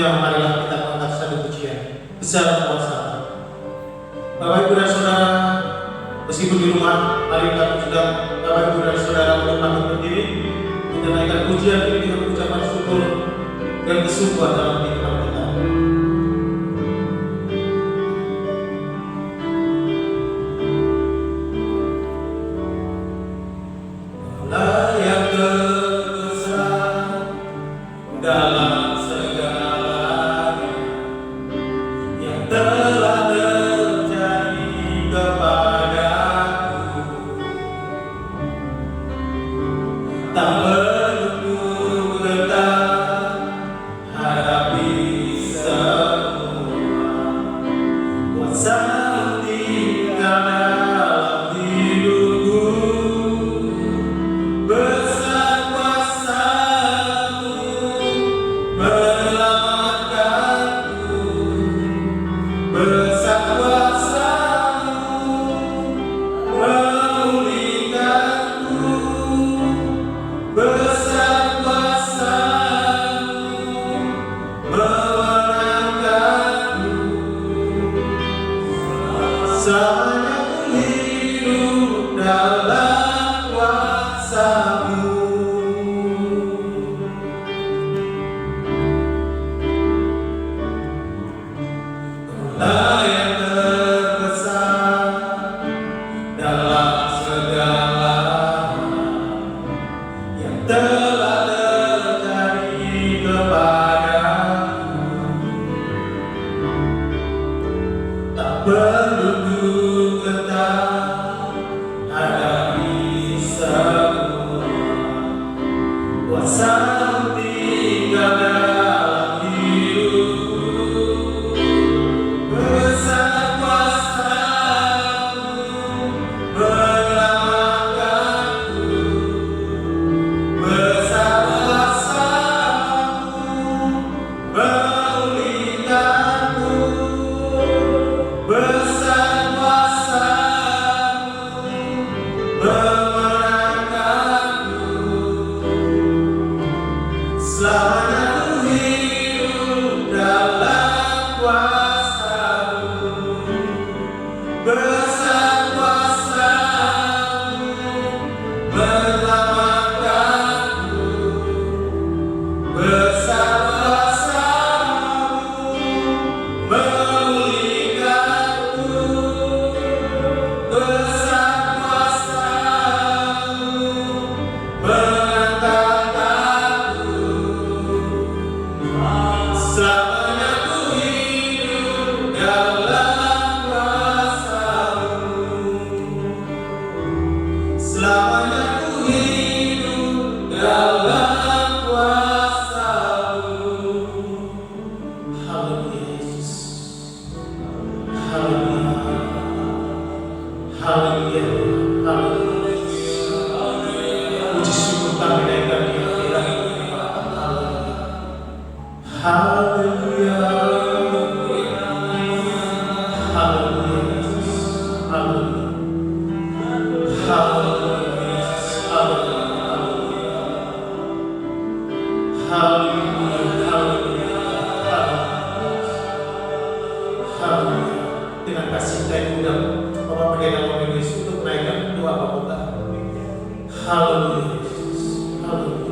Sebelumnya marilah kita mengangkat satu pujian besar kuasa. Bapak Ibu dan Saudara, meskipun di rumah, mari kita pujikan Bapak Ibu dan Saudara untuk bangkit berdiri, untuk naikkan pujian ini dengan ucapan syukur dan kesungguhan dalam kehidupan kita.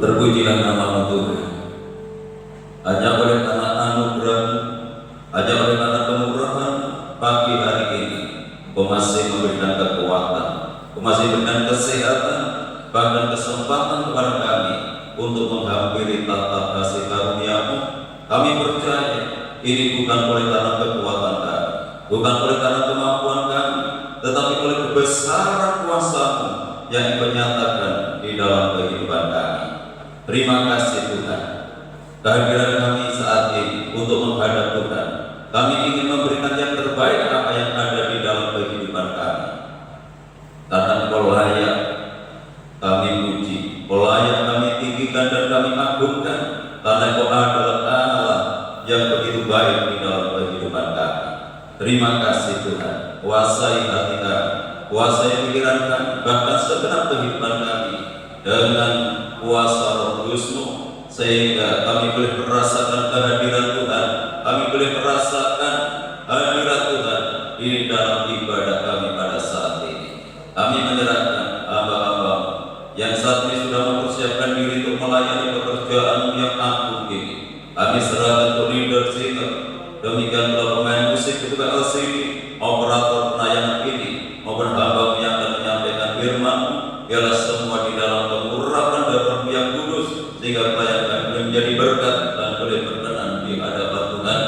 Terpujilah nama Tuhan. Hanya oleh karena anugerah, hanya oleh karena kemurahan pagi hari ini, Kau masih memberikan kekuatan, Kau masih memberikan kesehatan, bahkan kesempatan kepada kami untuk menghampiri tata kasih karunia-Mu. Kami percaya ini bukan oleh karena kekuatan kami, bukan oleh karena kemampuan kami, tetapi oleh kebesaran kuasa-Mu yang dinyatakan di dalam kehidupan kami. Terima kasih Tuhan. Kehadiran kami saat ini untuk menghadap Tuhan, kami ingin memberikan yang terbaik apa yang ada di dalam kehidupan kami. Karena Engkau layak kami puji, Engkau layak kami tinggikan dan kami agungkan, karena Engkau adalah Allah yang begitu baik di dalam kehidupan kami. Terima kasih Tuhan. Kuasai hati kami, kuasai pikiran kami, bahkan segenap kehidupan kami dengan kuasa Roh Kudus-Mu, sehingga kami boleh merasakan kehadiran Tuhan boleh merasakan hadirat Tuhan di dalam ibadah kami pada saat ini. Kami menyerahkan hamba-hamba yang saat ini sudah mempersiapkan diri untuk melayani pekerjaan yang agung ini. Kami serahkan untuk leader singer, demikian pula pemain musik, ketua LCD, operator penayangan ini, maupun hamba yang akan menyampaikan firman. Biarlah semua di dalam pengurapan dan Roh yang kudus, sehingga pelayanan boleh menjadi berkat dan boleh berkenan di hadapan Tuhan.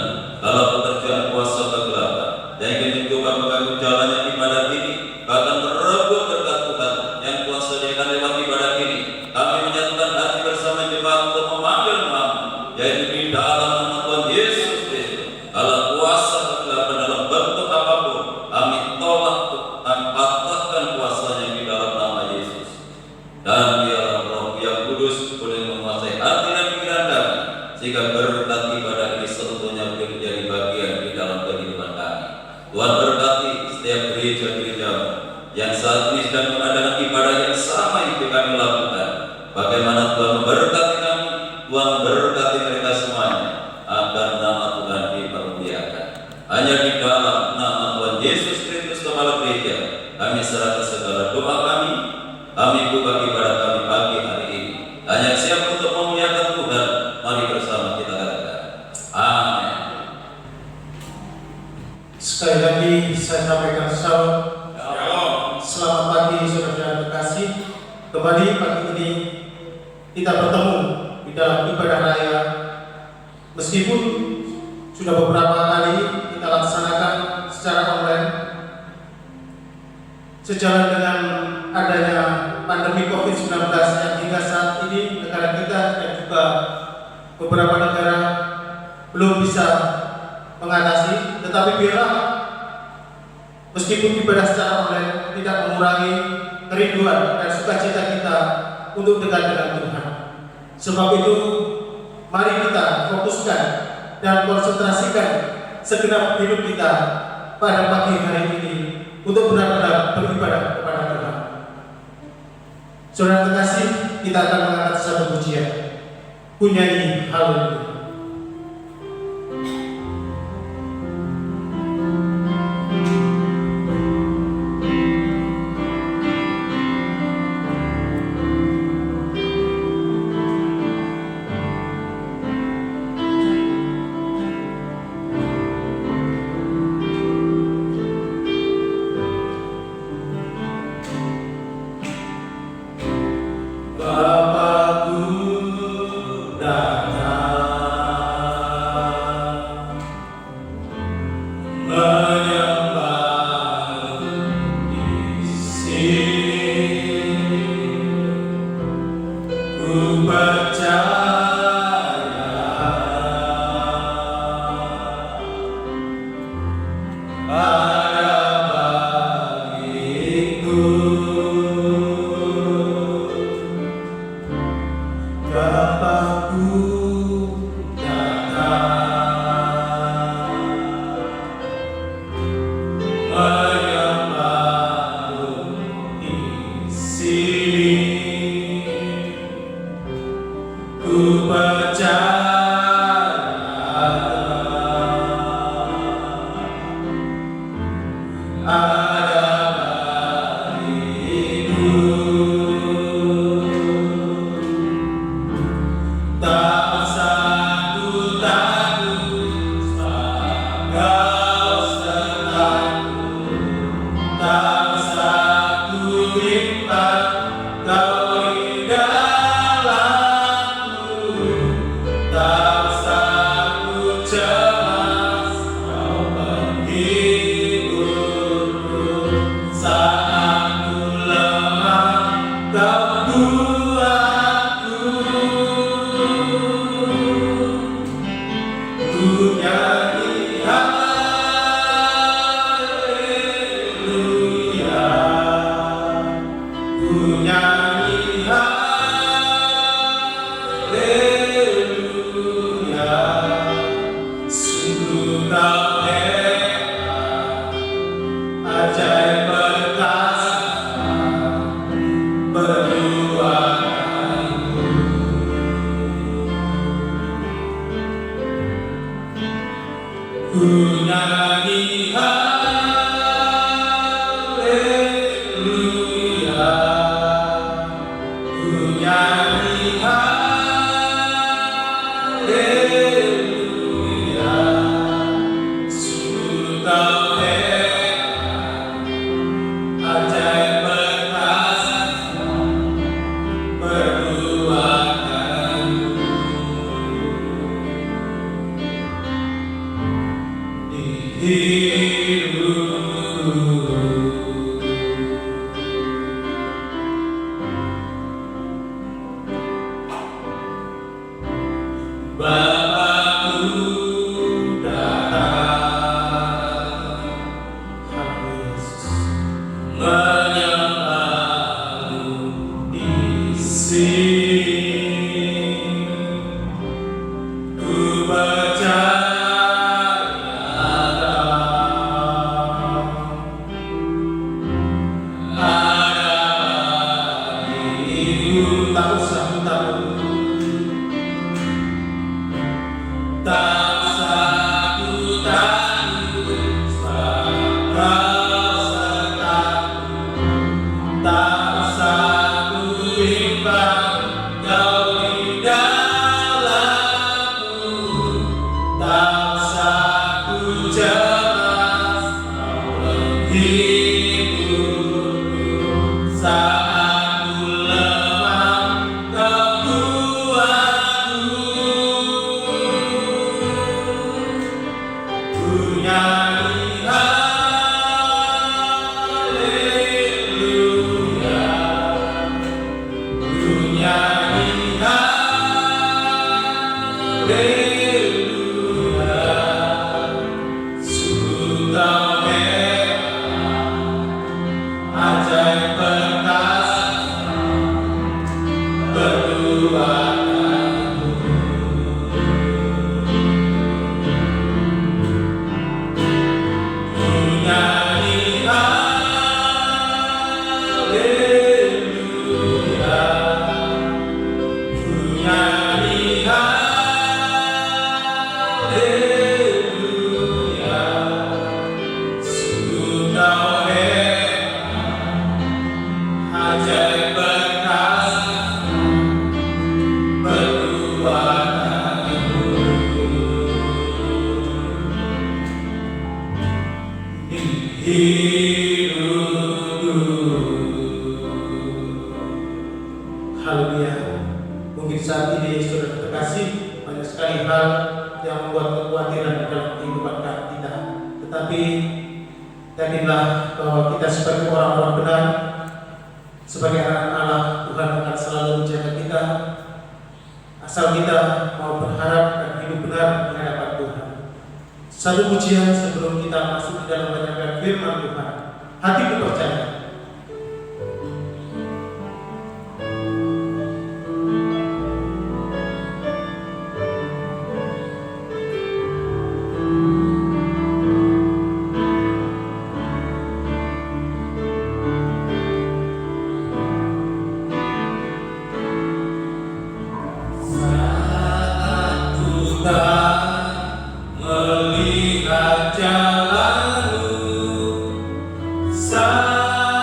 Kalau pekerjaan kuasa kegelapan yang ingin mencoba mengganggu jalannya ibadah ini, bahkan merebut berkat Tuhan yang Tuhan sediakan lewat ibadah ini, kami menyatukan hati bersama jemaat untuk memanggil nama, yaitu di dalam nama Tuhan Yesus Kristus. Kalau kuasa kegelapan dalam bentuk apapun, kami tolak dan patahkan kuasanya di dalam nama Yesus. Dan biarlah Roh yang kudus boleh menguasai hati dan pikiran kami, sehingga berkat ibadah ini seutuhnya boleh menjadi bagian di dalam kehidupan kami. Tuhan berkati setiap gereja-gereja yang saat ini sedang mengadakan ibadah yang sama yang kami lakukan. Bagaimana Tuhan memberkati kami, Tuhan memberkati mereka semuanya, agar nama Tuhan dipermuliakan. Hanya di dalam nama Tuhan Yesus Kristus Kepala Gereja, kami serahkan segala doa kami buka ibadah kami pagi hari ini. Hanya siap untuk memuliakan Tuhan. Mari bersama kita katakan amin. Sekali lagi saya sampaikan salam. Selamat pagi saudara terkasih. Kembali pagi ini kita bertemu di dalam ibadah raya. Meskipun sudah beberapa kali kita laksanakan secara online, sejalan dengan adanya pandemi COVID-19 yang hingga saat ini negara kita dan juga beberapa negara belum bisa mengatasi, tetapi biarlah meskipun ibadah secara online tidak mengurangi kerinduan dan sukacita kita untuk dekat dengan Tuhan. Sebab itu mari kita fokuskan dan konsentrasikan segenap hidup kita pada pagi hari ini untuk benar-benar beribadah kepada Tuhan. Saudara terkasih, kita akan mengangkat satu pujian, Kunyanyi Haleluya. Ku nyanyi haleluya, ku nyanyi haleluya. Sungguh kau hebat, ajaib perkasa perbuatanmu di hidupku. Bapakku datang, Yesus, menyembahmu di sini. Ku percaya ada bagimu. Tak usah ku takut, tak usah ku takut, sebab Kau sertaku. Tak usah ku bimbang, Kau di dalamku. Tak usah ku cemas, Kau menghiburku. Saat ku lemah, Kau kuatku. Ku nyanyi haleluya, ku nyanyi haleluya. Sungguh Kau hebat, ajaib perkasa perbuatanmu ku nyanyi haleluya, ku nyanyi haleluya. Sungguh Kau hebat, ajaib perkasa perbuatanmu di hidupku. Haleluya. Mungkin saat ini saudara terkasih, banyak sekali hal yang membuat kekhawatiran di dalam kehidupan kita. Tetapi yakinlah bahwa kita sebagai orang-orang benar, sebagai anak Allah, Tuhan akan selalu menjaga kita, asal kita mau berharap dan hidup benar di hadapan Tuhan. Satu pujian sebelum kita masuk di dalam mendengarkan firman Tuhan. Hatiku percaya. Saat ku tak melihat jalanmu, saat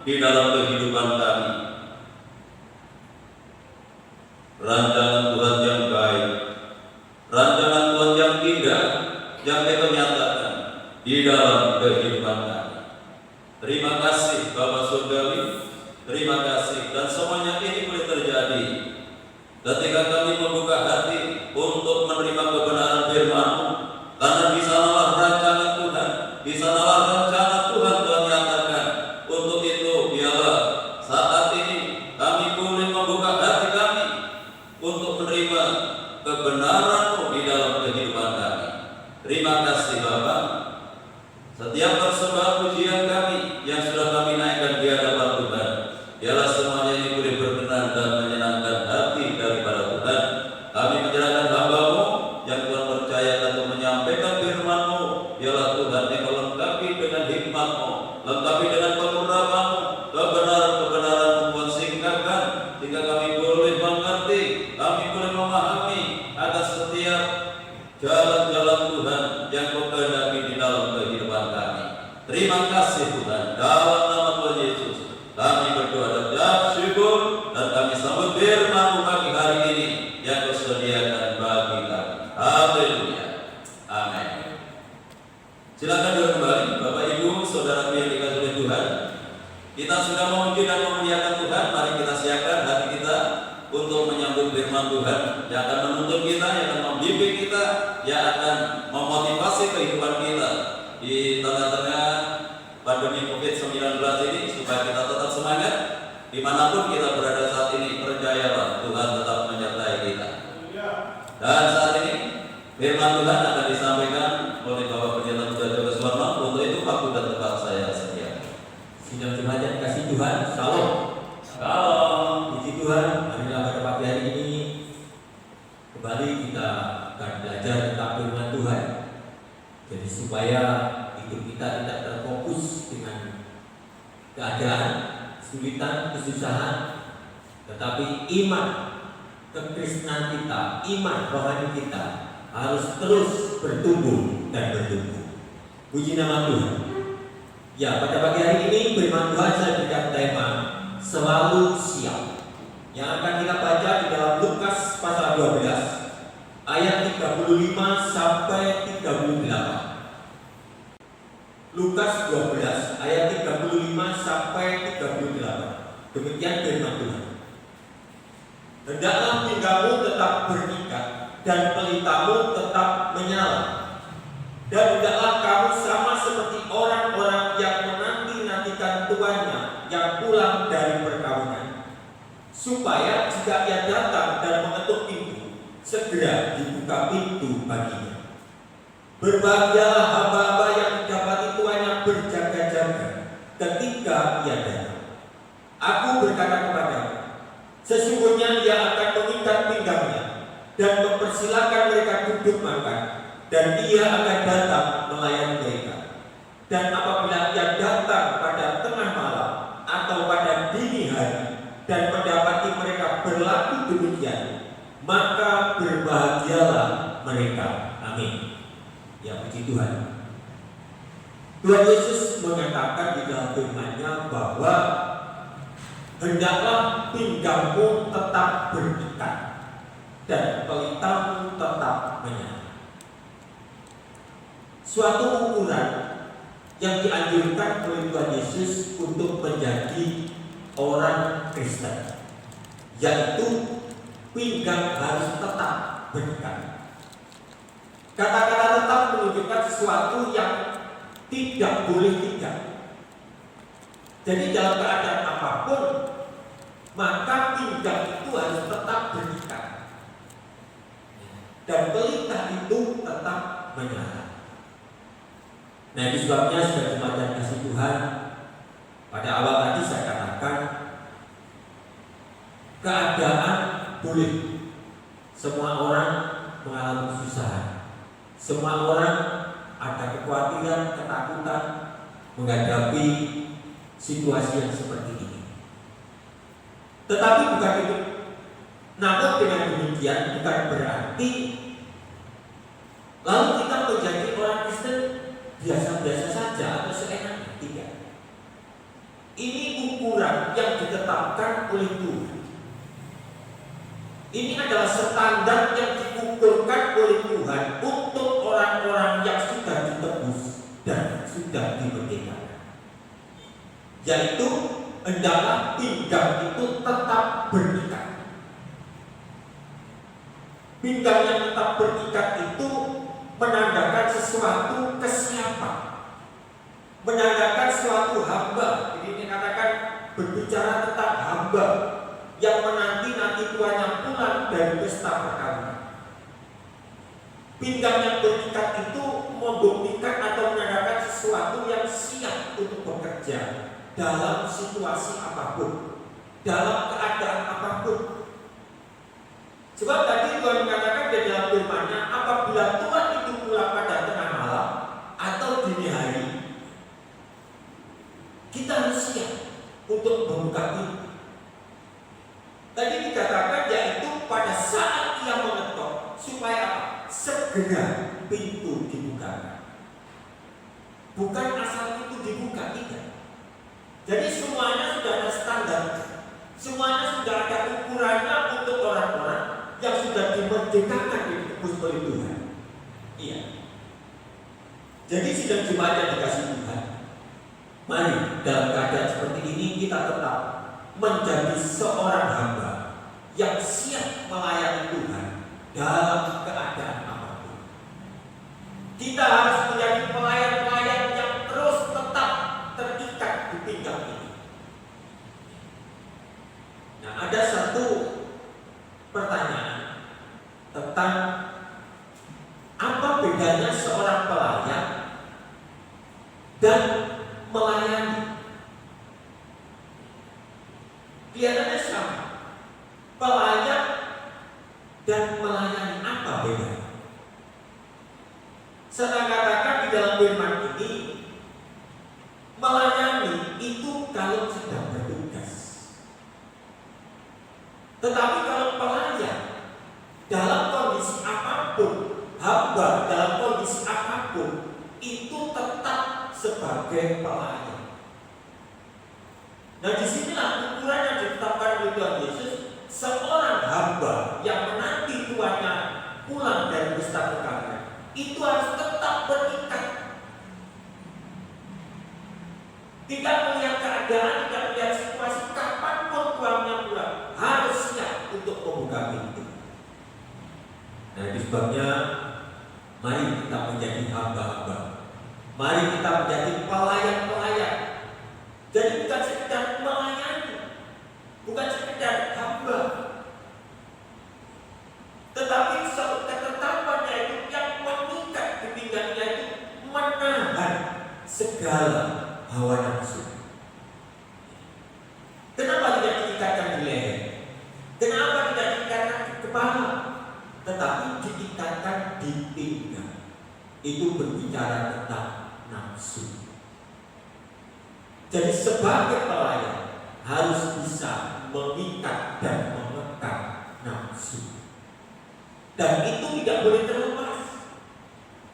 di dalam kehidupan kami. Rancangan Tuhan yang baik, rancangan Tuhan yang indah, yang Engkau nyatakan di dalam kehidupan kami. Terima kasih Bapa Surgawi, terima kasih, dan semuanya ini boleh terjadi ketika kami membuka hati untuk menerima kebenaran firman-Mu, karena di sanalah rancangan Tuhan, di sanalah rencana Tuhan nyatakan. Untuk itu biarlah saat ini kami boleh membuka hati kami untuk menerima kebenaran-Mu di dalam kehidupan kami. Terima kasih Bapa. Setiap persembahan pujian kami yang sudah kami naikkan di hadapan Tuhan, biarlah semuanya ini boleh berkenan dan menyenangkan hati daripada Tuhan. Kami menyerahkan hamba-Mu yang Tuhan percayakan untuk menyampaikan firman-Mu. Biarlah Tuhan Engkau lengkapi dengan hikmat-Mu, lengkapi dengan pengurapan-Mu, kebenaran-kebenaran-Mu Tuhan singkapkan, sehingga kami boleh mengerti, kami boleh memahami atas setiap jalan-jalan Tuhan yang Kau kehendaki di dalam kehidupan kami. Terima kasih Tuhan, dalam nama Tuhan Yesus kami berdoa dan ucap syukur, dan kami sambut firman-Mu pagi hari ini yang Kau sediakan bagi kami. Haleluya. Amin. Silakan duduk kembali, Bapak Ibu, saudara yang dikasihi oleh Tuhan. Kita sudah memuji dan memuliakan Tuhan. Mari kita siapkan hati kita untuk menyambut firman Tuhan yang akan menuntun kita, yang akan membimbing kita, yang akan memotivasi kehidupan kita di tengah-tengah pandemi COVID-19 ini, supaya kita tetap semangat dimanapun kita berada saat ini. Percayalah Tuhan tetap menyertai kita. Dan saat ini firman Tuhan akan disampaikan oleh Bapak Pendeta Muda Joko Suwarno. Untuk itu waktu dan tempat saya sediakan. Sidang jemaat yang kasih Tuhan, Shalom. Shalom. Puji Tuhan, marilah pada pagi hari ini kembali kita akan belajar tentang firman Tuhan. Jadi supaya hidup kita tidak terfokus dengan keadaan, kesulitan, kesusahan, tetapi iman, kekristenan kita, iman rohani kita harus terus bertumbuh dan bertumbuh. Puji nama Tuhan. Ya, pada pagi hari ini firman Tuhan saya berikan tema selalu siap, yang akan kita baca di dalam Lukas pasal 12 ayat 35 sampai 38. Lukas 12 ayat 35 sampai 38. Demikian firman Tuhan. Hendaklah pinggangmu tetap berikat dan pelitamu tetap menyala. Dan hendaklah kamu sama seperti orang-orang yang menanti-nantikan tuannya yang pulang dari perkawinan, supaya jika ia datang dan mengetuk pintu, segera dibuka pintu baginya. Berbahagialah hamba-hamba yang didapati tuannya berjaga-jaga ketika ia datang. Aku berkata kepadamu, sesungguhnya ia akan mengikat pinggangnya dan mempersilakan mereka duduk makan, dan ia akan datang melayani mereka. Dan apabila ia datang pada tengah malam atau pada dini hari dan mendapati mereka berlaku demikian, maka berbahagialah mereka. Amin. Ya, puji Tuhan. Tuhan Yesus mengatakan di dalam firman-Nya bahwa hendaklah pinggangmu tetap berikat dan pelitamu tetap menyala. Suatu ukuran yang dianjurkan oleh Tuhan Yesus untuk menjadi orang Kristen, yaitu pinggang harus tetap berikat. Kata-kata tetap menunjukkan sesuatu yang tidak boleh tidak. Jadi dalam keadaan apapun, maka pinggang itu harus tetap berikat dan pelita itu tetap menyala. Nah, itu sebabnya sebagai jemaat yang kasih Tuhan, pada awal tadi saya katakan keadaan boleh. Semua orang mengalami kesusahan, semua orang ada kekhawatiran, ketakutan menghadapi situasi yang seperti ini. Tetapi bukan itu. Namun dengan demikian bukan berarti lalu kita menjadi orang Kristen biasa-biasa saja atau seenaknya. Tidak. Ini yang ditetapkan oleh Tuhan. Ini adalah standar yang dikumpulkan oleh Tuhan untuk orang-orang yang sudah ditebus dan sudah dimerdekakan. Yaitu hendaklah pinggang itu tetap berikat. Pinggang yang tetap berikat itu menandakan sesuatu kesiapan, menandakan suatu hamba. Jadi dikatakan berbicara tentang hamba yang menanti tuannya pulang dari pesta perkawinan. Pinggang yang berikat itu membuktikan atau menandakan sesuatu yang siap untuk bekerja dalam situasi apapun, dalam keadaan apapun. Sebab tadi Tuhan mengatakan di dalam firman-Nya, apabila Tuhan itu pulang pada tengah malam atau dini hari, kita harus siap untuk membuka pintu. Tadi dikatakan yaitu pada saat ia mengetok supaya apa? Segera pintu dibuka. Bukan asal pintu dibuka, tidak. Jadi semuanya sudah ada standar, semuanya sudah ada ukurannya untuk orang-orang yang sudah dimerdekakan ditebus oleh Tuhan. Iya. Jadi sidang jemaat yang dikasihi Tuhan, mari dalam keadaan seperti ini kita tetap menjadi seorang hamba yang siap melayani Tuhan dalam keadaan apapun. Kita harus menjadi pelayan-pelayan yang terus tetap terikat di pinggang ini. Nah, ada satu pertanyaan tentang apa bedanya seorang pelayan dan melayani. Kelihatannya sama. Pelayan dan melayani, apa bedanya? Saya katakan di dalam firman ini, melayani itu kalau sedang bertugas. Tetapi kalau pelayan dalam kondisi apapun, hamba dalam kondisi apapun, itu tetap sebagai pelayan. Nah, disinilah ukuran yang ditetapkan oleh Tuhan Yesus. Seorang hamba yang menanti tuannya pulang dari pesta perkawinan itu harus tetap berikat. Tidak melihat keadaan, tidak melihat situasi, kapanpun tuannya pulang harus siap untuk membuka pintu. Nah, itu sebabnya mari kita menjadi hamba-hamba. Mari kita menjadi pelayan-pelayan. Jadi bukan sekedar melayani, bukan sekedar hamba, tetapi suatu ketetapannya itu yang mengikat di pinggangnya itu menahan segala hawa nafsu. Kenapa tidak diikatkan di leher? Kenapa tidak diikatkan di kepala? Tetapi diikatkan di pinggang. Itu berbicara tentang nafsu. Jadi sebagai pelayan harus bisa mengikat dan mengekang nafsu. Dan itu tidak boleh terlepas.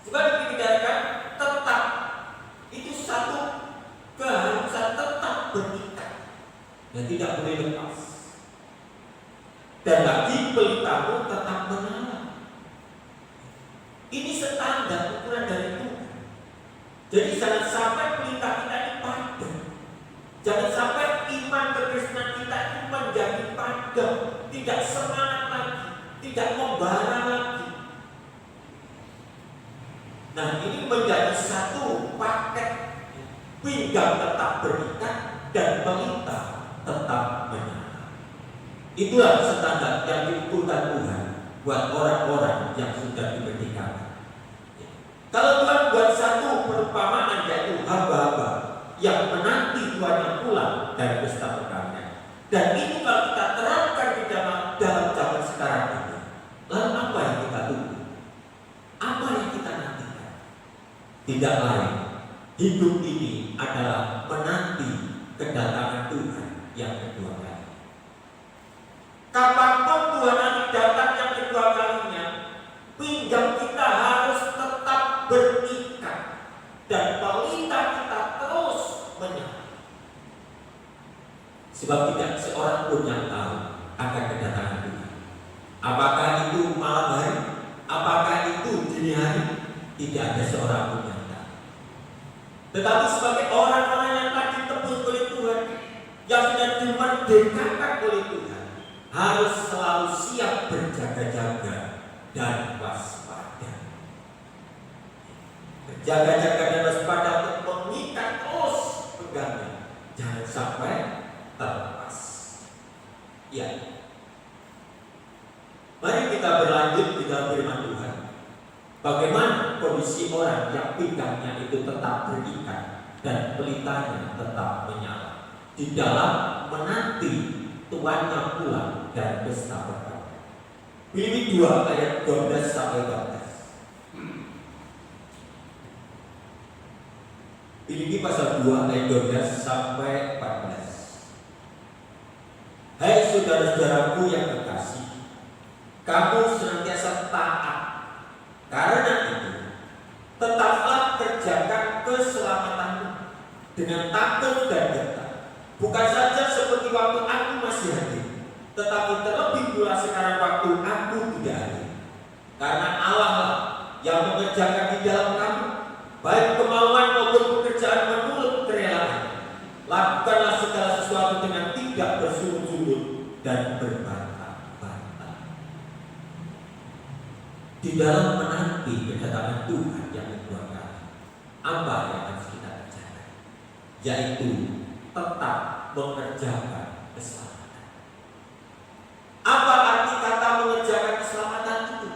Sebab dikatakan tetap, itu satu keharusan tetap berikat dan tidak boleh lepas. Dan bagi pelitamu tetap menyala. Ini standar ukuran dari Tuhan. Jadi jangan sampai pelita kita ini padam. Jangan sampai iman kekristenan kita itu menjadi padam, tidak semangat lagi, tidak membara lagi. Nah, ini menjadi satu paket, pinggang tetap berikat dan pelita tetap menyala. Itulah standar yang diukurkan Tuhan buat orang-orang yang sudah dimerdekakan. Kalau Tuhan buat satu perumpamaan, yaitu hamba-hamba yang menanti tuannya pulang dari pesta perkawinan, dan itu kalau kita terapkan di dalam zaman sekarang ini, lalu apa yang kita tunggu? Apa yang kita nantikan? Tidak lain, hidup ini adalah menanti kedatangan Tuhan yang kedua kali. Kapanpun Tuhan nanti datang yang kedua kalinya, pinggang kita harus tetap berikat dan pelita kita terus menyala. sebab tidak seorang pun yang tahu akan kedatangan Tuhan. Apakah itu malam hari, apakah itu dini hari, tidak ada seorang pun yang tahu. Tetapi sebagai orang-orang yang telah ditebus oleh Tuhan, yang sudah dimerdekakan oleh Tuhan, harus selalu siap berjaga-jaga dan waspada. Berjaga-jaga dan waspada untuk mengikat terus pegangnya, jangan sampai terlepas. Ya, mari kita berlanjut di dalam firman Tuhan. Bagaimana kondisi orang yang pinggangnya itu tetap terikat dan pelitanya tetap menyala di dalam menanti tuannya pulang dan pesta berkat. Filipi 2 ayat 12 sampai 14. Filipi pasal 2 ayat 12 sampai 14. Hai saudara-saudaraku yang kekasih, kamu senantiasa taat. Karena itu, tetaplah kerjakan keselamatanmu dengan takut dan gentar. Bukan saja seperti waktu aku masih hadir, tetapi terlebih pula sekarang waktu aku tidak hadir. Karena Allah lah yang mengerjakan di dalam kamu, baik kemauan maupun pekerjaan menurut kerelaan. Lakukanlah segala sesuatu dengan tidak bersungut-sungut dan berbantah-bantah. Di dalam menanti kedatangan Tuhan yang kedua kali, apa yang harus kita kerjakan? Yaitu tetap mengerjakan keselamatan. Apa arti kata mengerjakan keselamatan itu?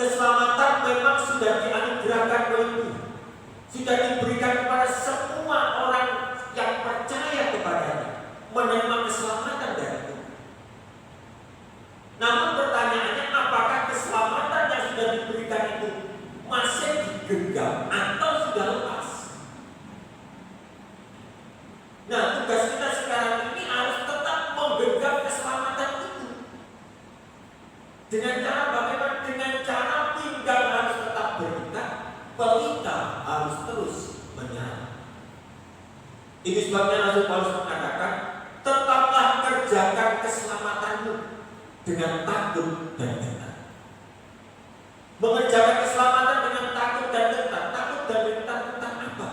Keselamatan memang sudah dianugerahkan oleh Tuhan, sudah diberikan kepada semua orang yang percaya kepadanya, menerima keselamatan dari Tuhan. Namun pertanyaannya, apakah keselamatan yang sudah diberikan itu masih digenggam atau sudah lepas? Nah, tugas kita sekarang ini harus tetap menggenggam keselamatan itu. Dengan cara bagaimana? Dengan cara pinggang harus tetap berikat, pelita harus terus menyala. Ini sebabnya Rasul Paulus mengatakan, tetaplah kerjakan keselamatanmu dengan takut dan gentar. Mengerjakan keselamatan dengan takut dan gentar. Takut dan gentar tentang apa?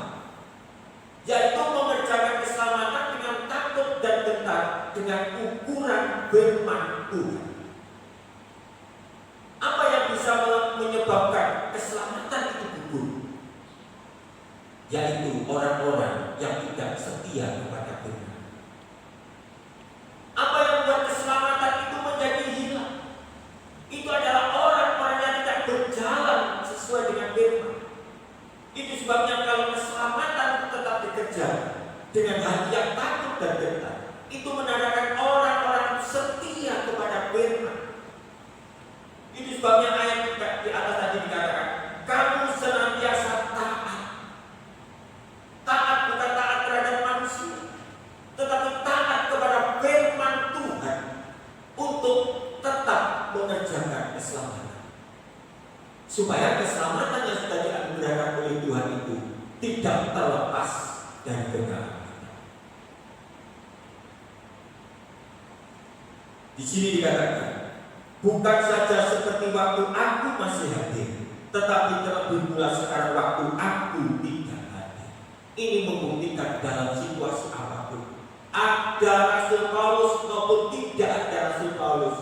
Yaitu mengerjakan keselamatan dengan takut dan gentar dengan ukuran firman Tuhan. Apa yang bisa menyebabkan keselamatan itu gugur? Yaitu orang-orang yang tidak setia kepada firman. Apa yang membuat keselamatan itu menjadi hilang? Itu adalah orang-orang yang tidak berjalan sesuai dengan firman. Itu sebabnya kalau keselamatan itu tetap dikerjakan dengan hati yang takut dan gentar, itu menandakan orang-orang setia kepada firman. Itu sebabnya ayat di atas tadi dikatakan, kamu senantiasa taat. Taat bukan taat terhadap manusia, tetapi taat kepada firman Tuhan untuk tetap mengerjakan keselamatan. Supaya keselamatan yang sudah dianugerahkan oleh Tuhan itu tidak terlepas dari genggaman kita. Di sini dikatakan, bukan saja seperti waktu aku masih hadir, tetapi terlebih pula sekarang waktu aku tidak hadir. Ini membuktikan dalam situasi apapun, ada Rasul Paulus maupun tidak ada Rasul Paulus,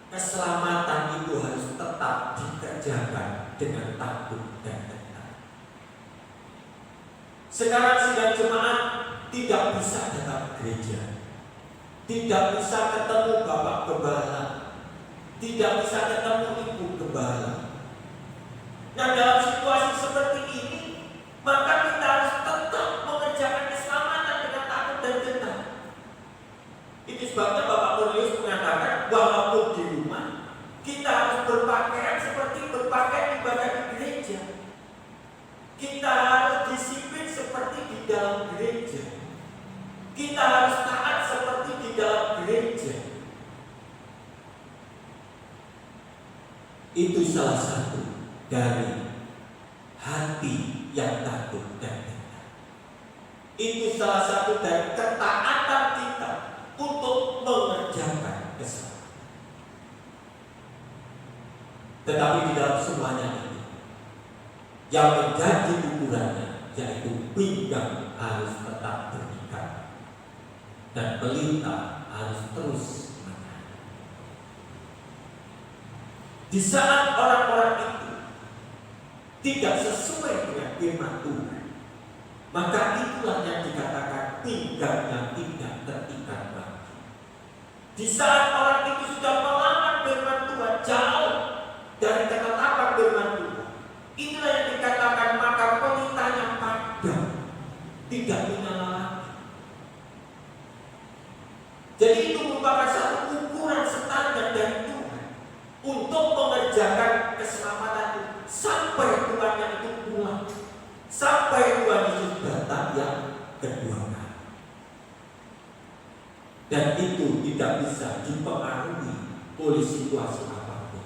keselamatan itu harus tetap dikerjakan dengan takut dan gentar. Sekarang sidang jemaat tidak bisa datang ke gereja, tidak bisa ketemu Bapak Gembala, tidak bisa ketemu Ibu Gembala. Nah, dalam situasi seperti ini, maka kita harus tetap mengerjakan keselamatan dengan takut dan gentar. Itu sebabnya Bapak Cornelius mengatakan, walaupun di rumah, kita harus berpakaian seperti berpakaian ibadah di gereja. Kita harus disiplin seperti di dalam gereja. Kita harus taat seperti di dalam gereja. Itu salah satu dari hati yang takut dan gentar. Itu salah satu dari ketaatan Tetapi di dalam semuanya ini, yang menjadi ukurannya yaitu pinggang harus tetap terikat dan pelita harus terus menyala. Di saat orang-orang itu tidak sesuai dengan firman Tuhan, maka itulah yang dikatakan pinggangnya tidak terikat lagi. Di saat orang itu sudah melawan firman Tuhan, jauh dari ketetapan firman Tuhan, inilah yang dikatakan maka pelitanya padam, tidak menyala lagi. Jadi itu merupakan satu ukuran standar dari Tuhan untuk mengerjakan keselamatan itu sampai Tuhannya itu pulang, sampai Tuhan Yesus datang yang kedua kali. Dan itu tidak bisa dipengaruhi oleh situasi apapun.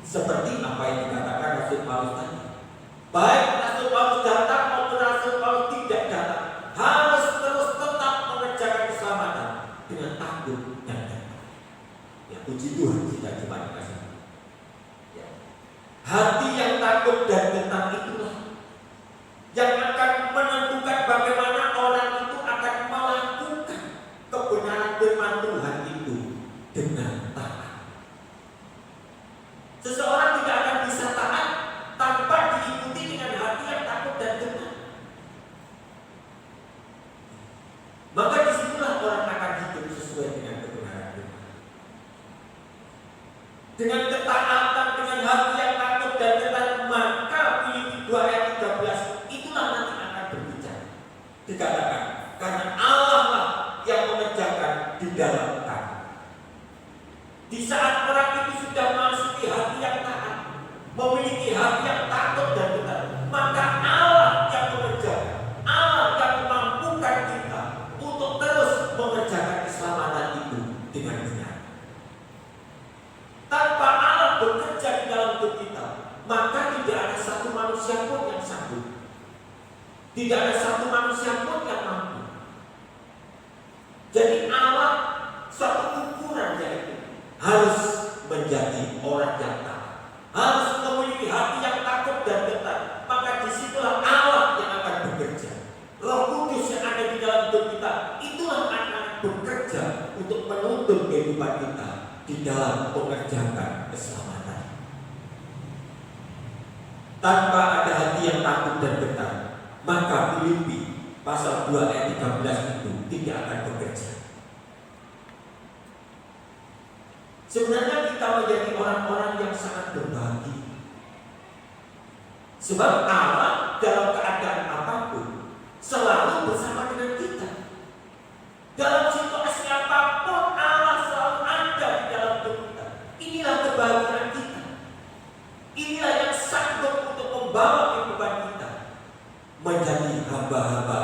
Seperti apa yang dikatakan Rasul Paulus tadi, baik Rasul Paulus datang maupun Rasul Paulus tidak datang, harus terus tetap mengerjakan keselamatan dengan takut dan gentar. Ya, puji Tuhan kita cuma dikasih. Ya. Hati yang takut dan gentar itulah yang akan menentukan bagaimana orang itu akan melakukan kebenaran firman Tuhan itu dengan taat. Seseorang tidak akan bisa taat tanpa diikuti dengan hati yang takut dan gentar. Maka disitulah orang akan hidup sesuai dengan kebenaran Tuhan. Dengan ketaatan, dengan hati yang takut dan gentar, maka Filipi 2 ayat 13 itulah nanti akan berbicara. Dikatakan, karena Allah lah yang mengerjakan di dalam kamu. Di saat orang itu sudah memasuki hati yang taat, memiliki hati yang takut dan gentar, maka Allah yang mengerjakan, Allah yang memampukan kita untuk terus mengerjakan keselamatan itu dengan benar. Tanpa Allah bekerja di dalam hidup kita, maka tidak ada satu manusia pun yang sanggup. Tidak ada satu manusia pun yang mampu. Jadi Allah suatu ukuran yaitu harus menjadi orang yang taat, harus memiliki hati yang takut dan gentar. Maka disitulah Allah yang akan bekerja. Roh Kudus yang ada di dalam hidup kita, itulah yang akan bekerja untuk menuntun kehidupan kita di dalam mengerjakan keselamatan. Tanpa ada hati yang takut dan gentar, maka Filipi pasal 2 ayat 13 itu tidak akan bekerja. Sebenarnya kita menjadi orang-orang yang sangat berbagi. Sebab Allah dalam keadaan apapun selalu bersama dengan kita. Dalam situasi apapun Allah selalu ada di dalam hidup kita. Inilah kebahagiaan kita. Inilah yang sanggup untuk membawa kehidupan kita menjadi hamba-hamba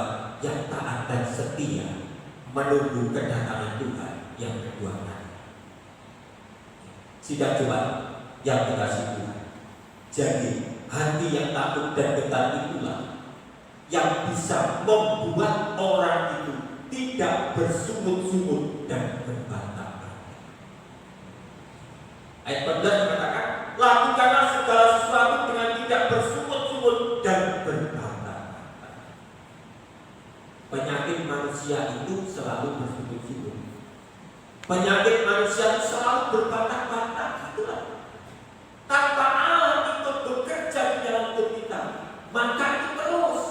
yang taat dan setia menunggu kedatangan Tuhan yang kedua kali. Sidang Jumat yang dikasihi Tuhan. Jadi hati yang takut dan gentar itulah yang bisa membuat orang itu tidak bersungut-sungut dan berbantah-bantah. Ayat 14 mengatakan, lakukanlah segala sesuatu dengan tidak bersungut-sungut dan berbantah-bantah. Penyakit manusia itu selalu bersungut-sungut. Penyakit manusia itu selalu berbantah-bantah. Itulah. Tanpa Allah itu bekerja di dalam hidup kita, maka itu terus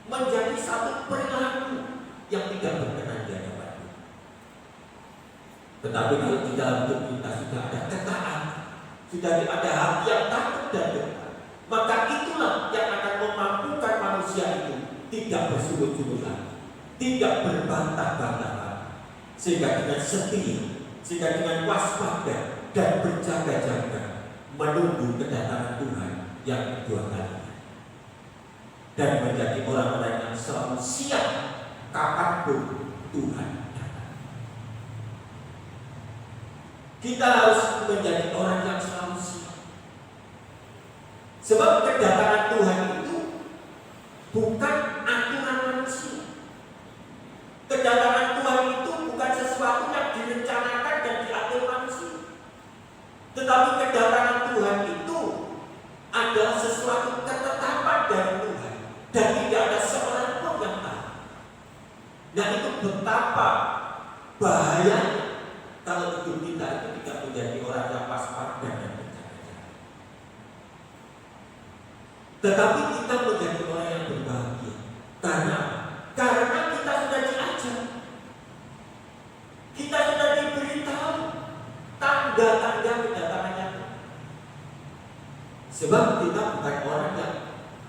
menjadi satu perilaku yang tidak berkenan di hadapan Tuhan. Tetapi kalau di dalam hidup kita sudah ada ketaatan, sudah ada hati yang takut dan gentar, maka itulah yang akan memampukan manusia itu tidak bersungut-sungut lagi, tidak berbantah-bantah lagi, sehingga dengan setia, sehingga dengan waspada dan berjaga-jaga menunggu kedatangan Tuhan yang kedua kali, dan menjadi orang-orang yang selalu siap kapanpun Tuhan datang. Kita harus menjadi orang yang selalu siap, sebab kedatangan Tuhan itu bukan aturan manusia. Kedatangan Tuhan itu bukan sesuatu yang direncanakan dan diatur manusia. Nah, itu betapa bahayanya kalau hidup kita itu tidak menjadi orang yang waspada dan berjaga-jaga. Tetapi kita menjadi orang yang berbahagia. Karena kita sudah diajar. Kita sudah diberitahu tanda-tanda kedatangannya. Sebab kita bukan orang yang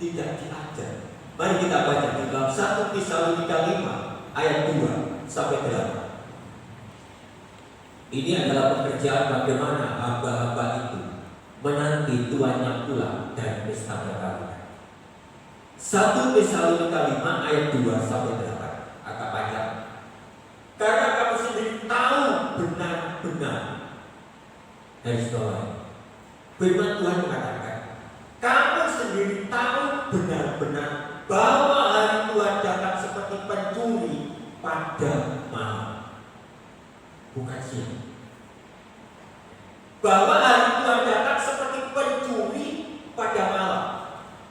tidak diajar. Mari kita baca di dalam 1 Tesalonika 5 ayat 2 sampai 8. Ini adalah pekerjaan bagaimana hamba-hamba itu menanti tuannya pulang dari pesta perkawinan. 1 Tesalonika 5 ayat 2 sampai 8. Agak panjang. Karena kamu sendiri tahu benar-benar, dari bawah, firman Tuhan mengatakan, kamu sendiri tahu benar-benar bahwa hari Tuhan datang seperti pencuri pada malam, bukan siang. Bahwa hari Tuhan datang seperti pencuri pada malam.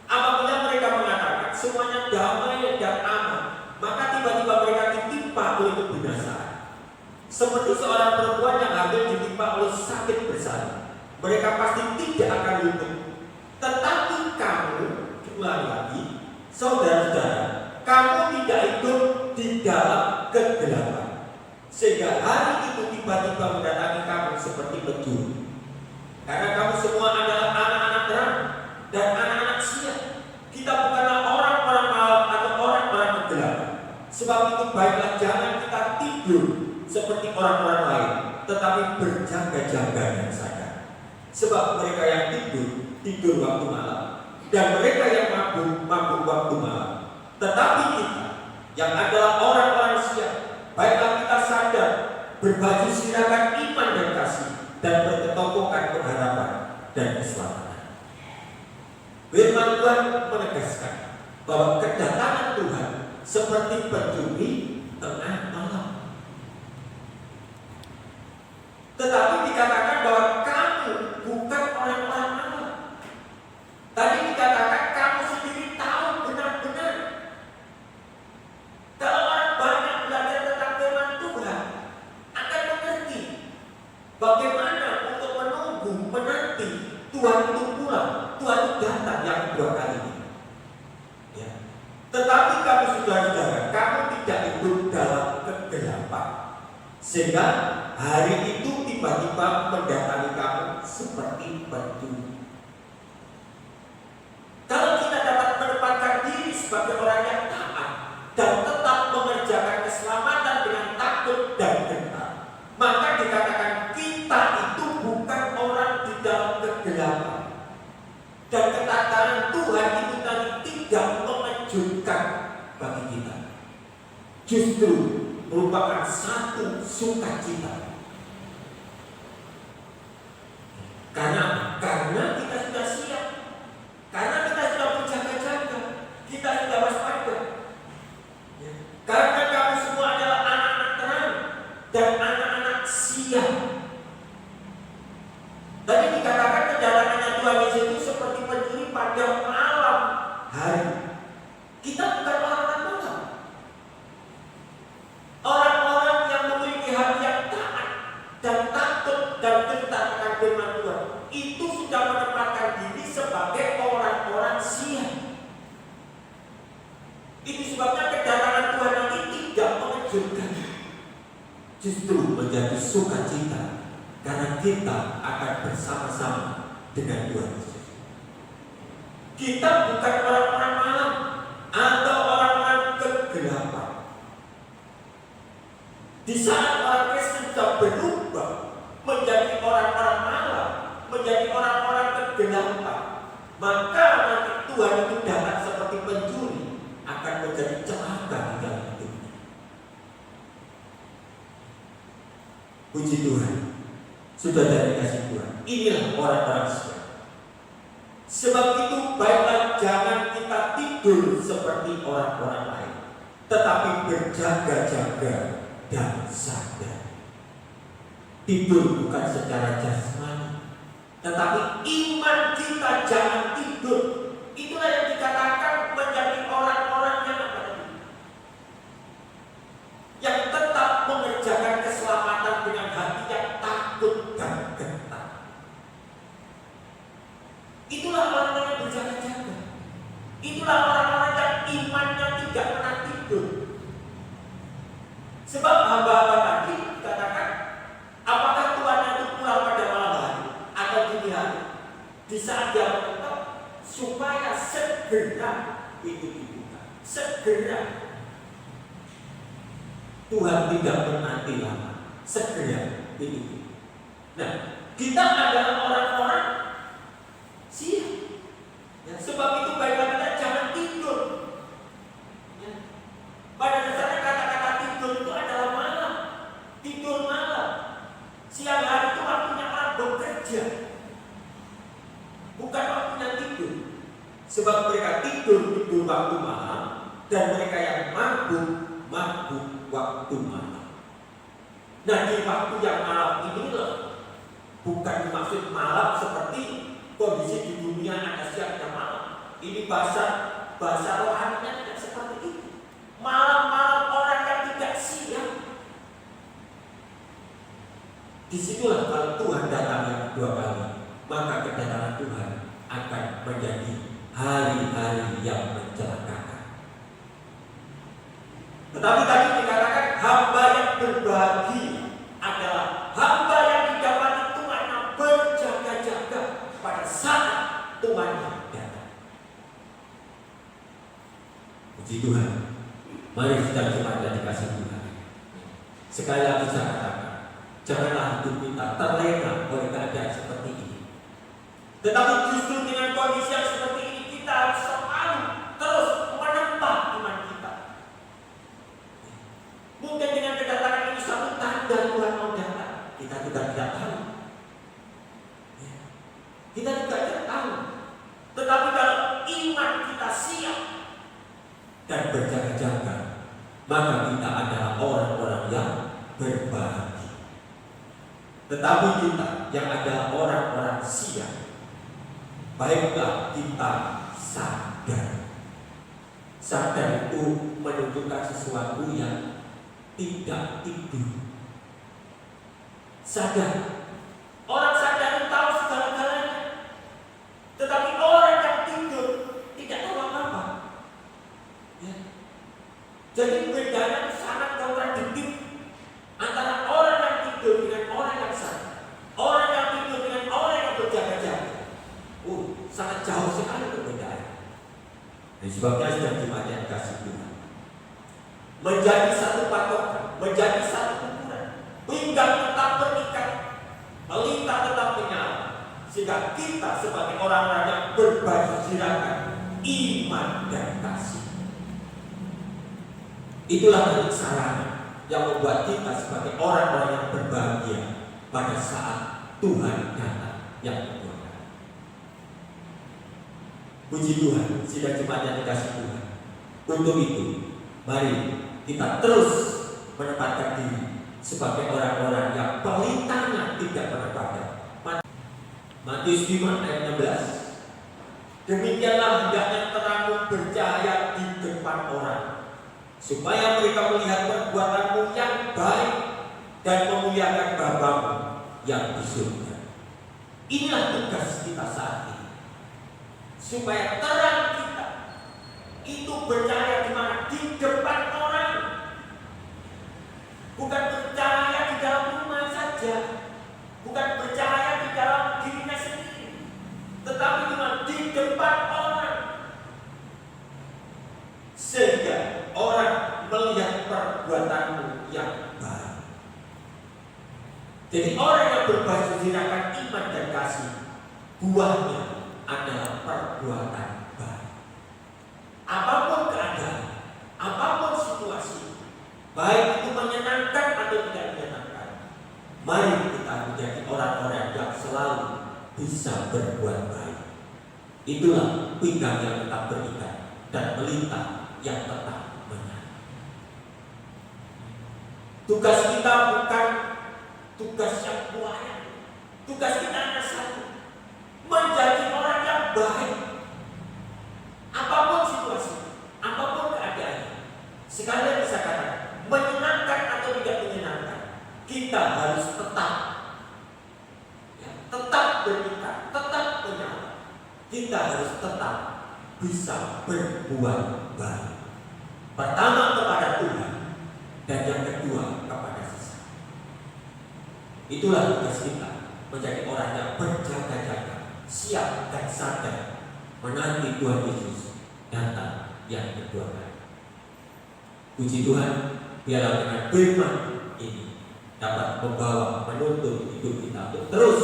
Apabila mereka mengatakan semuanya damai dan aman, maka tiba-tiba mereka ditimpa oleh kebinasaan. Seperti seorang perempuan yang hampir ditimpa oleh sakit bersalin. Mereka pasti tidak akan luput. Tetapi kamu, diulangi lagi, saudara-saudara, kamu tidak hidup di dalam kegelapan, sehingga hari itu tiba-tiba mendatangi kamu seperti pencuri. Karena kamu semua adalah anak-anak terang dan anak-anak siang. Kita bukanlah orang-orang malam atau orang-orang kegelapan. Sebab itu baiklah jangan kita tidur seperti orang-orang lain, tetapi berjaga-jaga saja. Sebab mereka yang tidur waktu malam, dan mereka yang mabuk waktu malam. Tetapi kita yang adalah orang-orang siang, baiklah kita sadar, berbaju sirakan iman dan kasih, dan berketokokan pengharapan dan keselamatan. Firman Tuhan menegaskan bahwa kedatangan Tuhan seperti pencuri tengah malam. Tetapi dikatakan bahwa kamu bukan orang-orang malam. Tadi dikatakan kamu sendiri tahu benar-benar. Kalau orang banyak belajar tentang firman Tuhan, akan mengerti bagaimana untuk menanti Tuhan itu pulang, Tuhan itu datang yang kedua kali ini. Ya. Tetapi kamu saudara-saudara, kamu tidak hidup dalam kegelapan, sehingga hari itu tiba-tiba mendatangi kamu seperti pencuri. Kalau kita dapat menempatkan diri sebagai orang yang taat dan tetap mengerjakan keselamatan dengan takut dan gentar, maka dikatakan kita itu bukan orang di dalam kegelapan. Dan kedatangan Tuhan itu tadi tidak mengejutkan bagi kita, justru merupakan satu sukacita. Karena kita sudah siap, karena kita sudah berjaga-jaga, kita sudah waspada. Karena kamu semua adalah anak-anak terang dan anak-anak siang. Tadi dikatakan kedatangannya Tuhan Yesus itu seperti pencuri pada malam hari. Kita bukan orang-orang malam. Orang-orang yang memiliki hati yang taat dan takut dan gentar akan firman Tuhan itu sudah menempatkan diri sebagai orang-orang siang. Itu sebabnya kedatangan Tuhan ini tidak mengejutkan, justru menjadi sukacita, karena kita akan bersama-sama dengan Tuhan Yesus. Kita bukan orang-orang malam atau orang-orang kegelapan. Di saat orang Kristen sudah berubah menjadi orang-orang malam, menjadi orang-orang kegelapan, maka nanti Tuhan itu datang seperti pencuri, akan menjadi celaka di dalam hidupnya. Puji Tuhan, sudah dari kasih Tuhan. Inilah orang-orang siang. Sebab itu baiklah jangan kita tidur seperti orang-orang lain, tetapi berjaga-jaga dan sadar. Tidur bukan secara jasmani, tetapi iman kita jangan tidur. Itulah yang dikatakan menjadi orang-orang yang apa tadi? yang tetap mengerjakan keselamatan dengan hati yang takut dan gentar. Itulah orang-orang yang berjaga-jaga. Itulah orang-orang yang imannya tidak pernah tidur. Sebab hamba-hamba tadi katakan, apakah Tuhannya itu pulang pada malam hari atau dini hari? Di saat dia mengetok supaya segera itu dibuka. Segera. Tuhan tidak menanti lama. Segera itu. Nah, kita adalah orang-orang siap. Ya, sebab itu baiklah kita jangan tidur. Ya. Pada dasarnya kata-kata tidur itu adalah malam. Tidur malam. Siang hari itu waktunya orang bekerja, bukan waktunya tidur. Sebab mereka tidur waktu malam, dan mereka yang mabuk waktu malam. Nah, di waktu yang malam inilah bukan dimaksud malam seperti kondisi di dunia ada siang dan malam. Ini bahasa rohaninya tidak seperti itu. Malam-malam orang yang tidak siap. Disitulah kalau Tuhan datang yang kedua kali, maka kedatangan Tuhan akan menjadi hari-hari yang mencelakakan. Tetapi tadi dikatakan hamba yang berbahagia adalah hamba yang didapati Tuhannya berjaga-jaga pada saat Tuhannya datang. Puji Tuhan. Mari kita jemaat yang dikasih Tuhan. Sekali lagi saya katakan, janganlah hidup kita terlena oleh keadaan seperti ini. Tetapi justru dengan kondisi yang seperti ini kita harus selalu terus menambah iman kita. Mungkin dengan kedatangan ini satu tanda Tuhan mau datang, kita juga tidak tahu. Kita juga tidak tahu. Tetapi kalau iman kita siap dan berjaga-jaga, maka kita adalah orang-orang yang berbahagia. Tetapi kita yang adalah orang-orang siap, baiklah kita sadar. Sadar itu menunjukkan sesuatu yang tidak tidur. Sadar. Orang sadar itu tahu segala-galanya. Tetapi orang yang tidur tidak tahu apa-apa. Ya. Jadi bedanya sangat kontradiktif antara orang yang tidur dengan orang yang sadar. Orang yang tidur dengan orang yang berjaga-jaga. Sangat jauh sekali perbedaan. Dan sebabnya sudah jemaat yang dikasih Tuhan, menjadi satu patokan, menjadi satu ukuran, pinggang tetap berikat, pelita tetap menyala, sehingga kita sebagai orang-orang yang berbaju jirakan iman dan kasih. Itulah bentuk sarana yang membuat kita sebagai orang-orang yang berbahagia pada saat Tuhan datang yang kedua. Puji Tuhan, sidang jemaat yang dikasih Tuhan. Untuk itu, mari kita terus menempatkan diri sebagai orang-orang yang pelitanya tidak pernah padam. Matius 5 ayat 16. Demikianlah hendaknya terangmu bercahaya di depan orang, supaya mereka melihat perbuatanmu yang baik dan memuliakan Bapamu yang di surga. Inilah tugas kita saat ini. Supaya terang kita itu bercahaya di mana? Di depan orang. Bukan bercahaya di dalam rumah saja, bukan bercahaya di dalam dirinya sendiri, tetapi di depan orang, sehingga orang melihat perbuatanmu yang baik. Jadi orang yang berbaju jirakan iman dan kasih, buahnya adalah perbuatan baik. Apapun keadaan, apapun situasi, baik itu menyenangkan atau tidak menyenangkan, mari kita menjadi orang-orang yang selalu bisa berbuat baik. Itulah pinggang yang tetap berikat dan pelita yang tetap menyala. Tugas kita bukan tugas yang banyak. Tugas kita hanya satu, menjadi orang yang baik. Apapun situasi, apapun keadaan. Sekali lagi saya katakan, menyenangkan kita harus tetap, ya, tetap berikat, tetap menyala. Kita harus tetap bisa berbuat baik. Pertama kepada Tuhan, dan yang kedua kepada sesama. Itulah tugas kita, menjadi orang yang berjaga-jaga, siap dan sadar menanti Tuhan Yesus datang yang kedua kali. Puji Tuhan, biarlah dengan firman ini dapat membawa, menuntun hidup kita untuk terus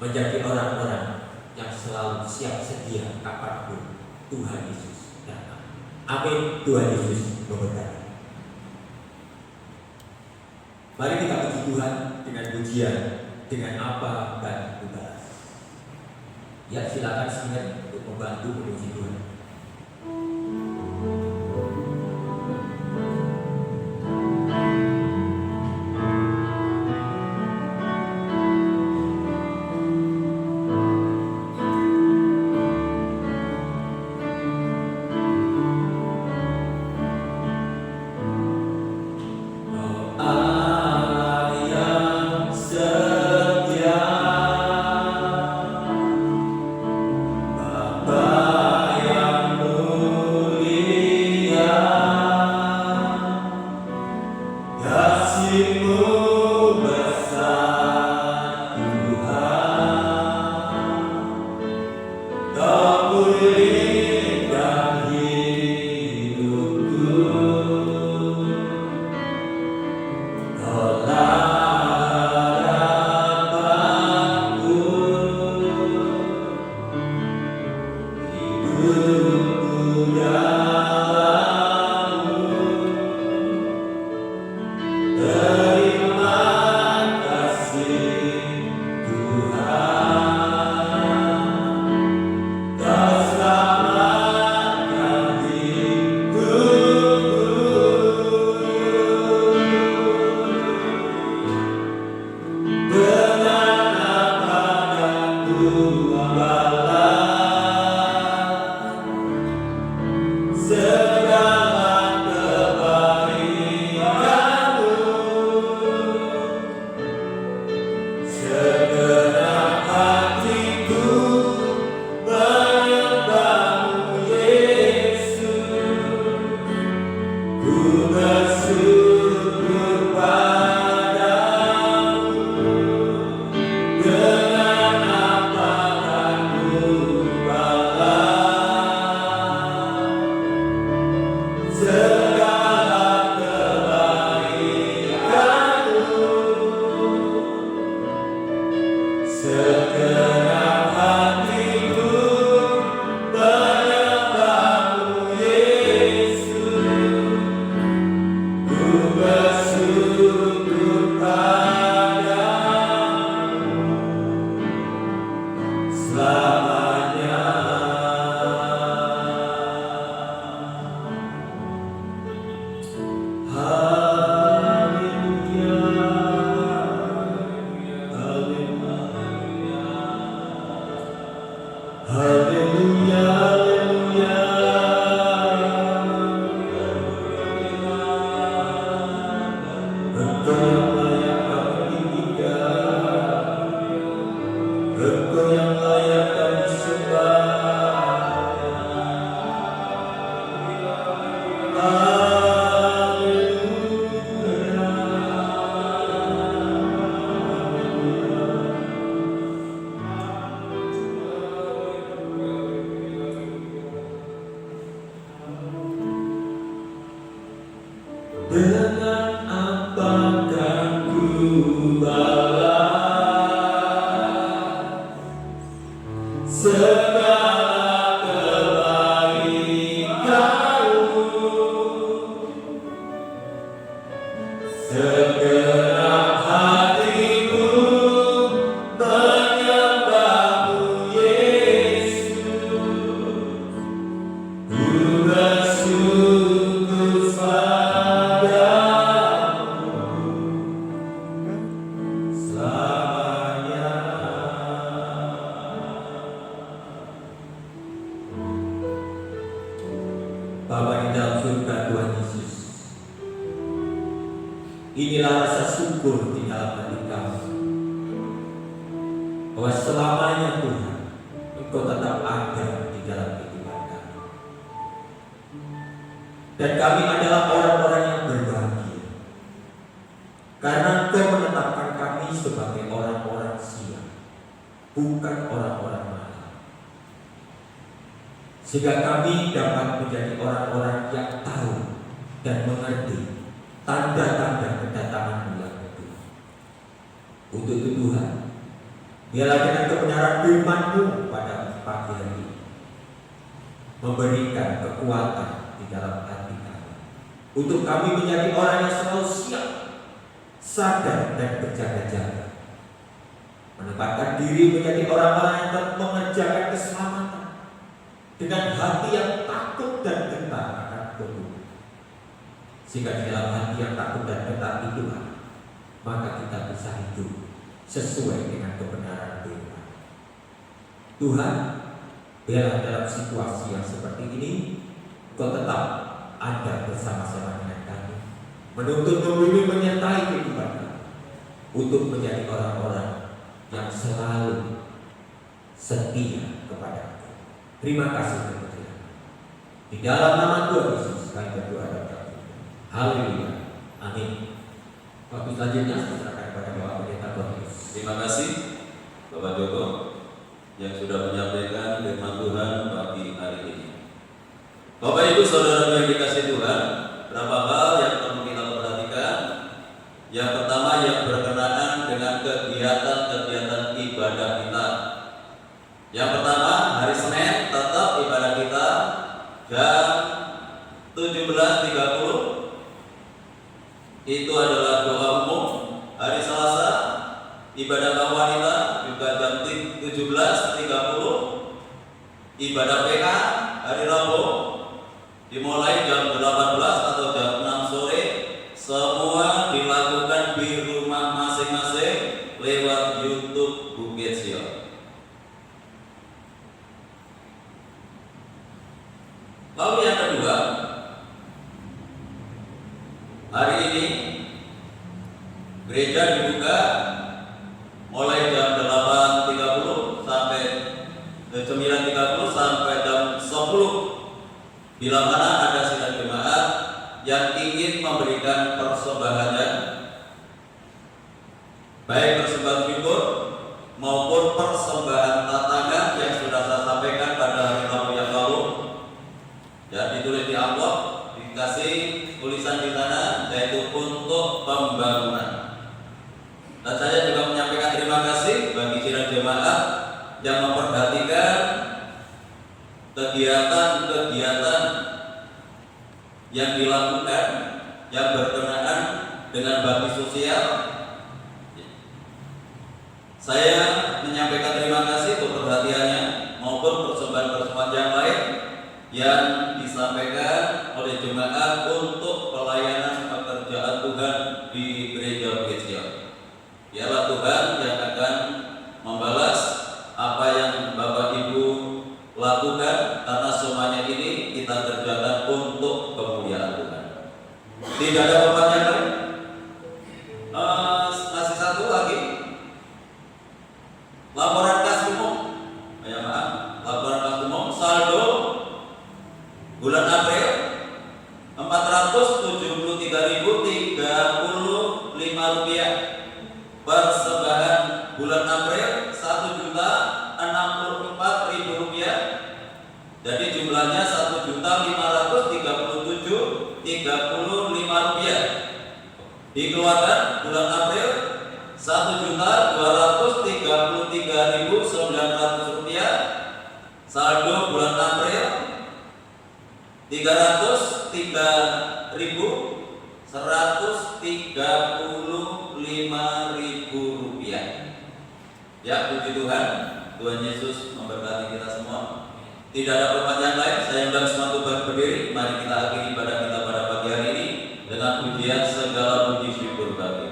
menjadi orang-orang yang selalu siap sedia kapanpun Tuhan Yesus datang. Amin. Tuhan Yesus memberkati. Mari kita puji Tuhan dengan pujian, dengan apa dan balas. Ya, silakan semuanya untuk membantu memuji Tuhan. Dengan apakah ku balas segala kebaikanmu, segenap hatiku menyembahmu Yesus, ku bersyukur Bapa di dalam surga Tuhan Yesus, Inilah rasa syukur di dalam hati kami, bahwa selamanya Tuhan, Engkau tetap ada di dalam kehidupan kami. Dan kami adalah orang-orang yang berbahagia, karena Engkau menetapkan kami sebagai orang-orang siang, bukan orang-orang malam. Sehingga kami dapat menjadi orang-orang yang tahu dan mengerti tanda-tanda kedatangan yang kedua. Untuk itu Tuhan, biarlah dengan kebenaran firman-Mu pada pagi hari ini memberikan kekuatan di dalam hati kami, untuk kami menjadi orang yang selalu siap, sadar dan berjaga-jaga, menempatkan diri menjadi orang-orang yang mengerjakan keselamatan dengan hati yang takut dan gentar akan Tuhan. Sehingga di dalam hati yang takut dan gentar itu, maka kita bisa hidup sesuai dengan kebenaran firman. Tuhan, biarlah dalam situasi yang seperti ini, Kau tetap ada bersama-sama dengan kami, menuntun, membimbing, menyertai kehidupan kami, untuk menjadi orang-orang yang selalu setia kepada Engkau. Terima kasih Tuhan. Di dalam nama Tuhan Yesus kami berdoa dan berdoa. Haleluya. Amin. Waktu selanjutnya saya serahkan kepada Bapak Pendeta Cornelius. Terima kasih Bapak Joko yang sudah menyampaikan firman Tuhan pagi hari ini. Bapak Ibu Saudara yang dikasihi Tuhan, berapa hal yang perlu kita perhatikan. Yang pertama, yang berkenaan dengan kegiatan-kegiatan ibadah kita. Yang pertama, hari Senin tetap ibadah kita jam 17.30. Itu adalah doa umum. Hari Selasa ibadah kaum wanita juga jam 17.30. Ibadah PK hari Rabu dimulai jam 18 atau jam 6 sore. Semua dilakukan di rumah masing-masing lewat YouTube Bukit Sion. Lalu yang kedua, hari ini gereja dibuka mulai jam 8.30 sampai 9.30 sampai jam 10. Bila mana ada sidang jemaat yang ingin memberikan persembahannya, baik persembahan syukur maupun persembahan tantangan yang sudah saya sampaikan pada hari Rabu yang lalu, ya, ditulis di amplop, dikasih tulisan di sana, yaitu untuk pembangunan. Dan saya juga menyampaikan terima kasih bagi sidang jemaat yang memperhatikan kegiatan-kegiatan yang dilakukan yang berkenaan dengan bakti sosial. Saya menyampaikan terima kasih untuk perhatiannya maupun persembahan-persembahan yang lain yang disampaikan oleh jemaat untuk pelayanan pekerjaan Tuhan di Gereja Bukit Sion. Biarlah Tuhan yang akan membalas apa yang Bapak Ibu lakukan, karena semuanya ini kita kerjakan untuk kemuliaan Tuhan. Tidak ada pertanyaan lain? Masih satu lagi. Laporan kas umum. Laporan kas umum saldo bulan April 473.035 rupiah. Persembahan bulan April 1.064.000 rupiah. Jadi jumlahnya 1.537.035 rupiah. Dikeluarkan bulan April 1.233.900 rupiah. Saldo bulan April 303.135.000 rupiah. Ya, puji Tuhan. Tuhan Yesus memberkati kita semua. Tidak ada pertanyaan lain. Saya undang semua tuhan berdiri. Mari kita akhiri ibadah kita pada pagi hari ini dengan pujian segala puji syukur bagi.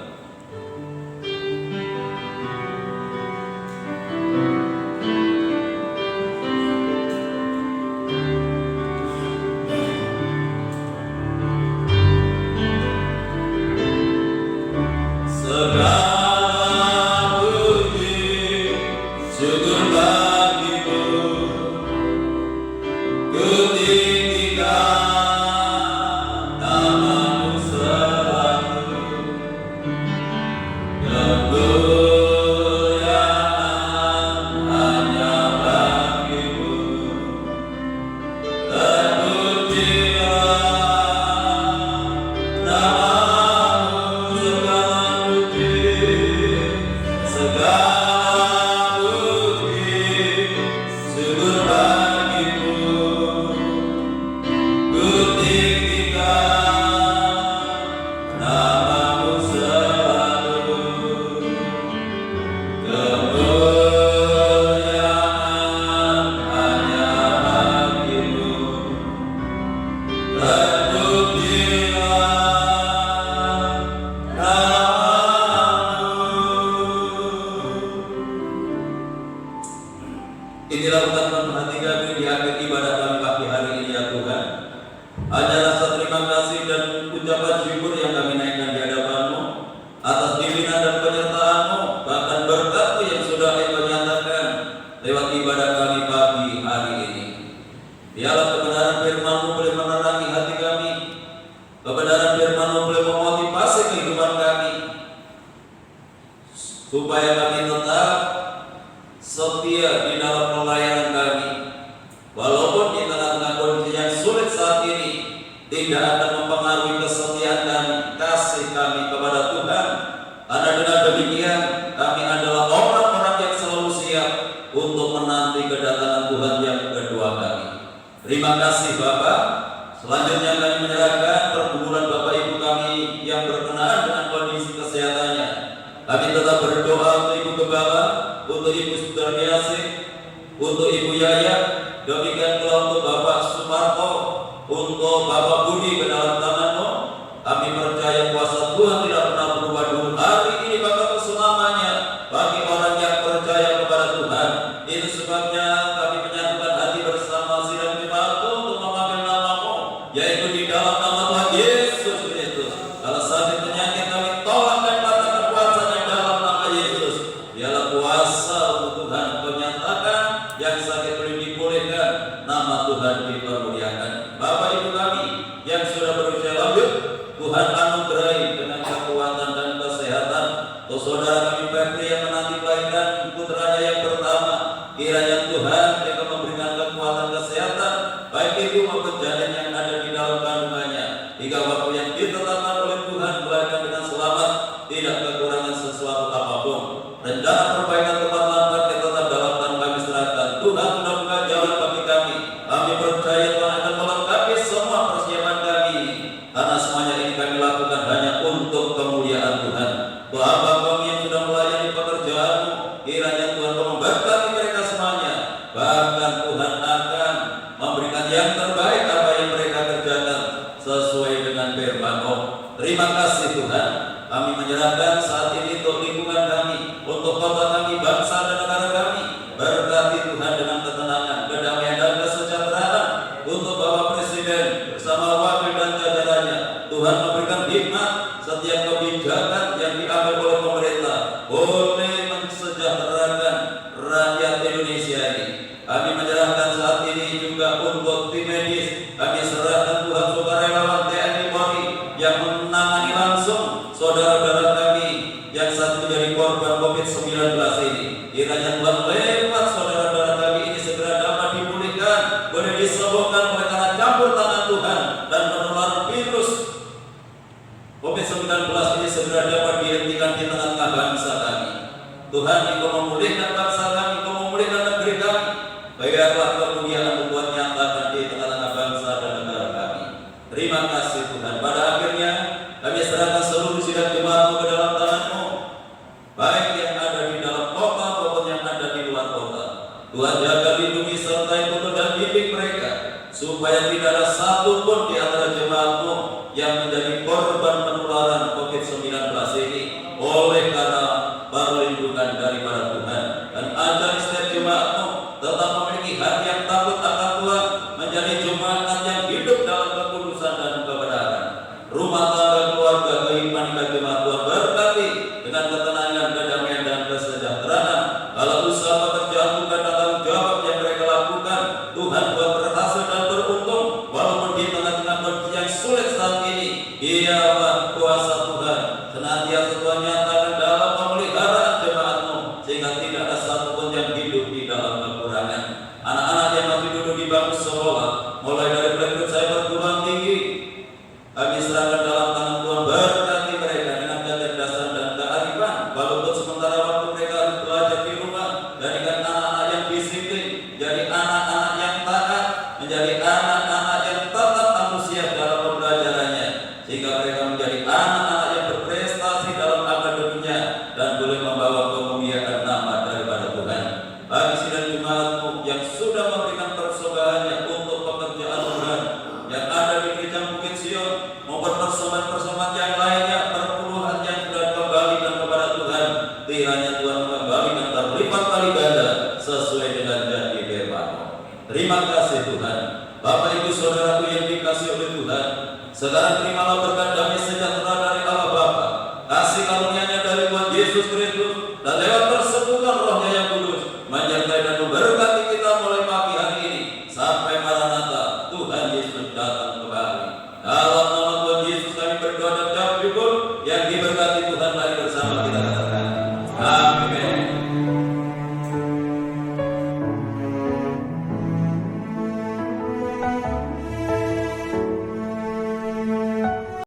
kehidupan kami, supaya kami tetap setia di dalam pelayanan kami, walaupun di tengah-tengah kondisi yang sulit saat ini tidak akan mempengaruhi kesetiaan kami, kasih kami kepada Tuhan. Karena dengan demikian kami adalah orang-orang yang selalu siap untuk menanti kedatangan Tuhan yang kedua kami. Terima kasih Bapak. Selanjutnya kami menyerahkan pergumulan Bapak Ibu kami yang berkenaan dengan kondisi kesehatannya. Kami tetap berdoa untuk Ibu Gembala, untuk Ibu Sudarmiasih, untuk Ibu Yaya, demikian pula untuk Bapak Sumarto, untuk Bapak Budi ke dalam tangan-Mu. Kami percaya kuasa Tuhan tidak pernah berubah dulu hari ini bahkan selamanya bagi orang yang percaya kepada Tuhan. Itu sebabnya kami menyatukan hati bersama sidang jemaat untuk memanggil nama-Mu, yaitu di dalam nama Tuhan Yesus Kristus. Kalau sakit penyakit kami tolak dan katakan kuasa yang dalam nama Yesus. Dialah kuasa untuk Tuhan menyatakan yang sakit boleh dipulihkan, nama Tuhan dipermuliakan. Bapak Ibu kami yang sudah berusia lanjut, Tuhan anugerahi dengan kekuatan dan kesehatan. Untuk saudara kami Febri yang menanti kelahiran putranya yang pertama, kiranya Tuhan juga memberikan kekuatan kesehatan baik itu maupun janin yang ada di dalam kandungannya, hingga waktu yang ditetapkan oleh Tuhan melahirkan dengan selamat, tidak kekurangan sesuatu apapun. Rencana perbaikan tempat lambat yang tetap dalam tangan kami serahkan. Tuhan sudah buka jalan bagi kami. Kami percaya Tuhan akan melengkapi semua persiapan kami, karena semuanya ini kami lakukan hanya untuk kemuliaan Tuhan. Hamba kami yang sudah melayani pekerjaan-Mu, kiranya Tuhan memberkati mereka semuanya. Bahkan Tuhan akan memberikan yang terbaik apa yang mereka kerjakan sesuai dengan firman-Mu. Terima kasih Tuhan. Kami menyerahkan saat ini untuk lingkungan kami, untuk kota kami, bangsa dan negara kami. Berkati Tuhan dengan ketenangan, kedamaian dan kesejahteraan untuk Bapak Presiden bersama wakil dan jajarannya. Tuhan memberikan hikmat setiap kebijakan yang diambil oleh pemerintah boleh mensejahterakan rakyat Indonesia ini. Kami menyerahkan saat ini juga untuk tim medis. Kami serahkan Tuhan sukarelawan TNI Polri yang menangani langsung saudara-saudara kami yang saat menjadi korban COVID-19 ini. Kiranya Tuhan lewat saudara-saudara kami ini segera dapat dipulihkan, boleh disembuhkan oleh karena campur tangan Tuhan, dan penularan virus COVID-19 ini segera dapat dihentikan di tengah-tengah bangsa kami. Tuhan, Engkau memulihkan bangsa kami, Engkau memulihkan